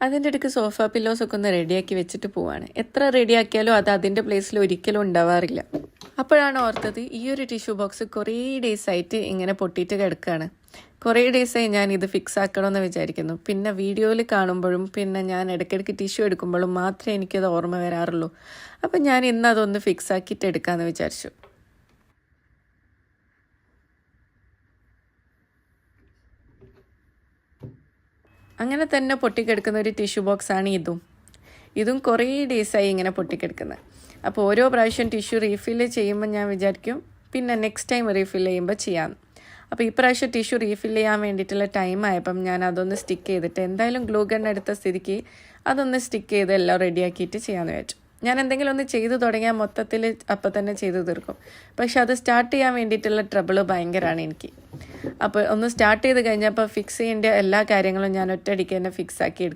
അതിൻ്റെ ഇടയ്ക്ക് സോഫ പില്ലോസൊക്കെ ഒന്ന് റെഡിയാക്കി വെച്ചിട്ട് പോവാണ്. എത്ര റെഡിയാക്കിയാലും അത് അതിൻ്റെ പ്ലേസിൽ ഒരിക്കലും ഉണ്ടാവാറില്ല. അപ്പോഴാണ് ഓർത്തത് ഈ ഒരു ടിഷ്യൂ ബോക്സ് കുറേ ഡേയ്സ് ആയിട്ട് ഇങ്ങനെ പൊട്ടിയിട്ട് കിടക്കുകയാണ്. കുറേ ഡേയ്സായി ഞാൻ ഇത് ഫിക്സ് ആക്കണമെന്ന് വിചാരിക്കുന്നു. പിന്നെ വീഡിയോയിൽ കാണുമ്പോഴും പിന്നെ ഞാൻ ഇടയ്ക്കിടയ്ക്ക് ടിഷ്യൂ എടുക്കുമ്പോഴും മാത്രമേ എനിക്കത് ഓർമ്മ വരാറുള്ളൂ. അപ്പം ഞാൻ ഇന്ന് അതൊന്ന് ഫിക്സ് ആക്കിയിട്ട് എടുക്കാമെന്ന് വിചാരിച്ചു. അങ്ങനെ തന്നെ പൊട്ടിക്കെടുക്കുന്ന ഒരു ടിഷ്യൂ ബോക്സാണ് ഇതും കുറേ ഡേയ്സായി ഇങ്ങനെ പൊട്ടിക്കെടുക്കുന്നത്. അപ്പോൾ ഓരോ പ്രാവശ്യം ടിഷ്യൂ റീഫില്ല് ചെയ്യുമ്പോൾ ഞാൻ വിചാരിക്കും പിന്നെ നെക്സ്റ്റ് ടൈം റീഫില്ല് ചെയ്യുമ്പോൾ ചെയ്യാം. അപ്പോൾ ഈ പ്രാവശ്യം ടിഷ്യൂ റീഫില്ല് ചെയ്യാൻ വേണ്ടിയിട്ടുള്ള ടൈം ആയപ്പം ഞാൻ അതൊന്ന് സ്റ്റിക്ക് ചെയ്തിട്ട് എന്തായാലും ഗ്ലൂ ഗൺ എടുത്ത സ്ഥിതിക്ക് അതൊന്ന് സ്റ്റിക്ക് ചെയ്ത് എല്ലാം റെഡിയാക്കിയിട്ട് ചെയ്യാമെന്ന് വിചാരിച്ചു. ഞാൻ എന്തെങ്കിലും ഒന്ന് ചെയ്തു തുടങ്ങിയാൽ മൊത്തത്തിൽ അപ്പം തന്നെ ചെയ്തു തീർക്കും. പക്ഷെ അത് സ്റ്റാർട്ട് ചെയ്യാൻ വേണ്ടിയിട്ടുള്ള ട്രബിൾ ഭയങ്കരമാണ് എനിക്ക്. അപ്പോൾ ഒന്ന് സ്റ്റാർട്ട് ചെയ്ത് കഴിഞ്ഞപ്പോൾ ഫിക്സ് ചെയ്യേണ്ട എല്ലാ കാര്യങ്ങളും ഞാൻ ഒറ്റയടിക്ക് തന്നെ ഫിക്സ് ആക്കി